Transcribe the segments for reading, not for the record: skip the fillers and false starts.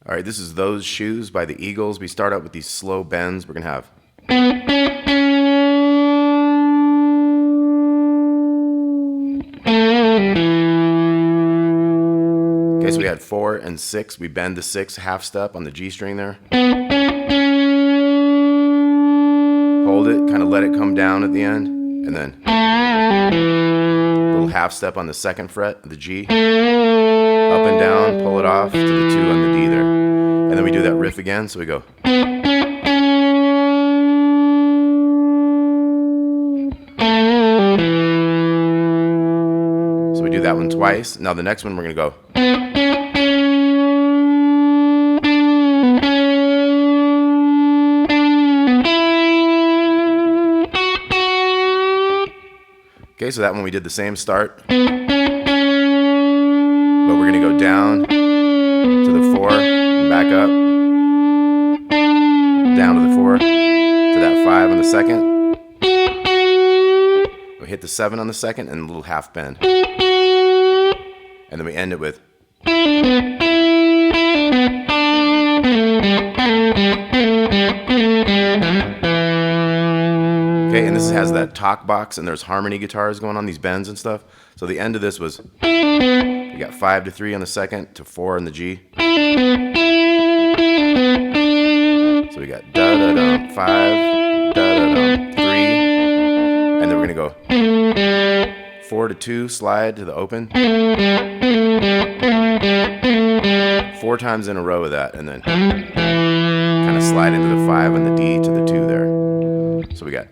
All right, this is Those Shoes by the Eagles. We start out with these slow bends. We're going to have. Okay, so we had 4 and 6. We bend the 6 half step on the G string there. Hold it, kind of let it come down at the end, and then little half step on the 2nd fret of the G. Up and down, pull it off to the 2 on the D there. And then we do that riff again, so we go. So we do that one twice. Now the next one we're going to go. Okay, so that one we did the same start. But we're going to go down to the 4 and back up. Down to the 4 to that 5 on the 2nd. We hit the 7 on the 2nd and a little half bend. And then we end it with. Okay, and this has that talk box, and there's harmony guitars going on, these bends and stuff. So the end of this was, we got 5 to 3 on the 2nd to 4 on the G. So we got da-da-dum, 5, da-da-dum, 3, and then we're gonna go 4 to 2, slide to the open. 4 times in a row of that, and then kind of slide into the 5 and the D to the 2 there. So we got.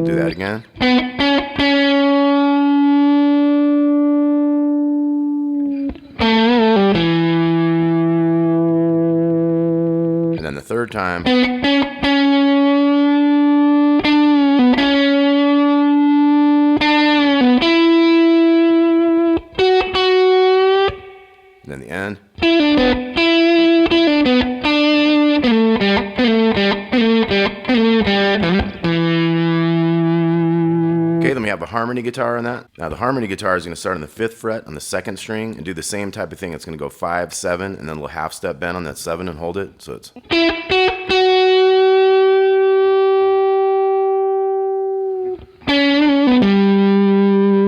Do that again. And then the third time. And then the end. Okay, then we have a harmony guitar on that. Now the harmony guitar is going to start on the 5th fret on the 2nd string and do the same type of thing. It's going to go 5, 7, and then a little half step bend on that 7 and hold it. So it's.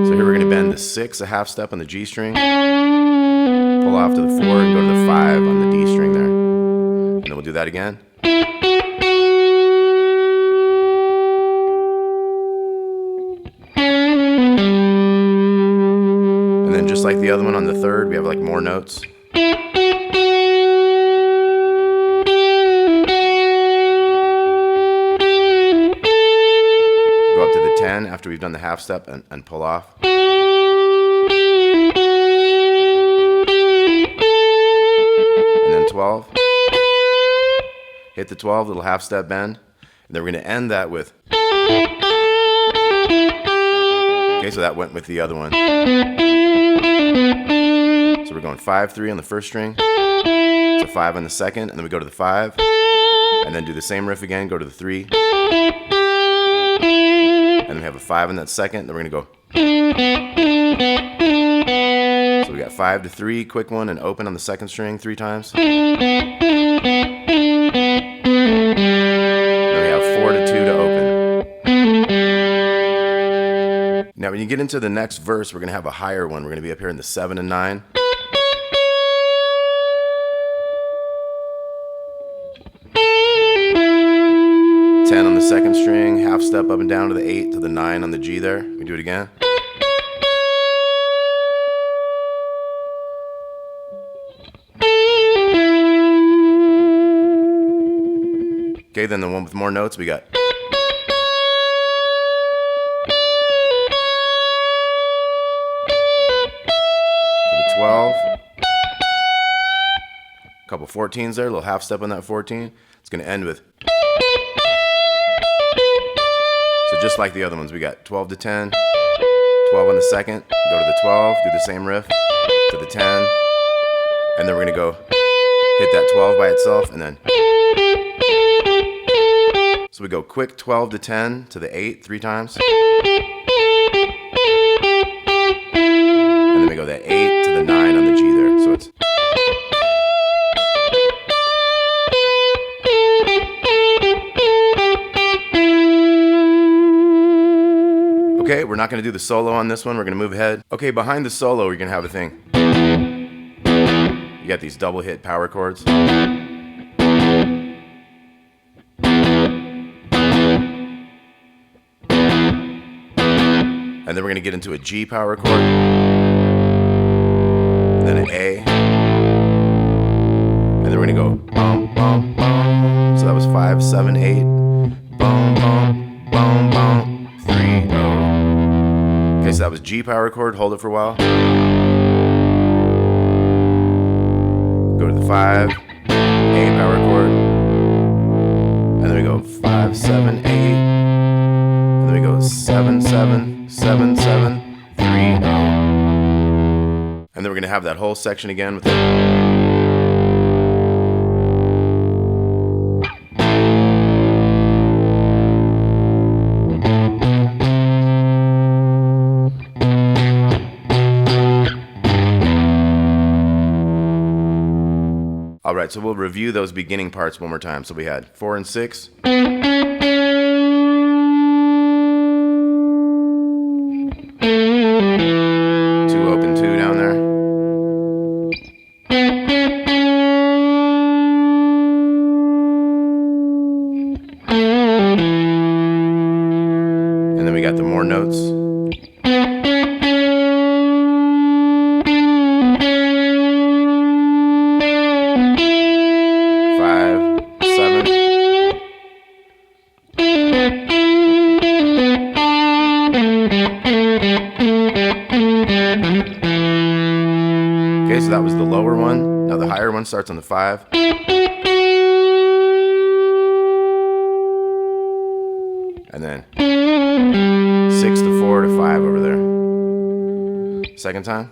So here we're going to bend the 6 a half step on the G string. Pull off to the 4 and go to the 5 on the D string there. And then we'll do that again. And then just like the other one on the 3rd, we have like more notes. Go up to the 10 after we've done the half step and pull off. And then 12. Hit the 12, little half step bend. And then we're going to end that with. Okay, so that went with the other one. So we're going 5, 3 on the 1st string, to 5 on the 2nd, and then we go to the 5, and then do the same riff again, go to the 3, and then we have a 5 on that 2nd, then we're going to go. So we got 5 to 3, quick one, and open on the 2nd string 3 times. Then we have 4 to 2 to open. Now when you get into the next verse, we're going to have a higher one. We're going to be up here in the 7 and 9. On the 2nd string, half step up and down to the 8 to the 9 on the G there. We do it again. Okay, then the one with more notes we got. To the 12. A couple 14s there, a little half step on that 14. It's going to end with. So just like the other ones, we got 12 to 10, 12 on the 2nd, go to the 12, do the same riff, to the 10, and then we're going to go hit that 12 by itself, and then. So we go quick 12 to 10 to the 8 3 times. And then we go the 8 to the 9 on the G there. So it's. Okay, we're not going to do the solo on this one. We're going to move ahead. Okay, behind the solo, you're going to have a thing. You got these double hit power chords. And then we're going to get into a G power chord. Then an A. And then we're going to go bum, bum, bum. So that was 5, 7, 8. Bum, bum, bum, bum. 3, oh. Okay, so that was G power chord. Hold it for a while. Go to the 5. A power chord. And then we go 5, 7, 8. And then we go 7, 7. 7, 7, 3, 0. And then we're going to have that whole section again with it. All right, so we'll review those beginning parts one more time. So we had 4 and 6. 2 open 2 down there. And then we got the more notes. Okay, so that was the lower one. Now the higher one starts on the 5. And then 6 to 4 to 5 over there. Second time.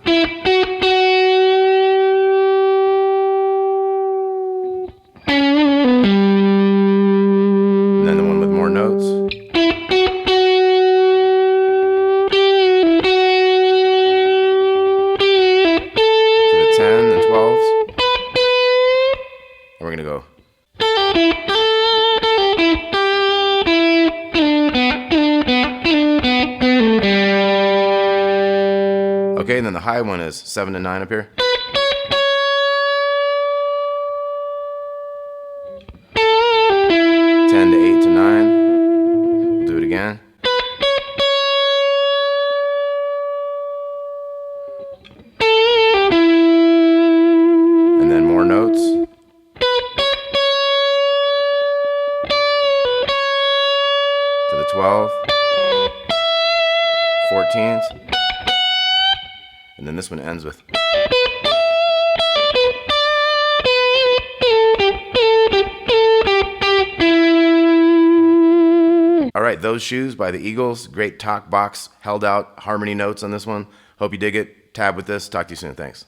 And then the one with more notes. We're going to go. Okay, and then the high one is 7 to 9 up here. Ten to 8 to 9. We'll do it again. And then more notes. To the 12, 14th, and then this one ends with. All right, Those Shoes by the Eagles. Great talk box, held out harmony notes on this one. Hope you dig it. Tab with this. Talk to you soon. Thanks.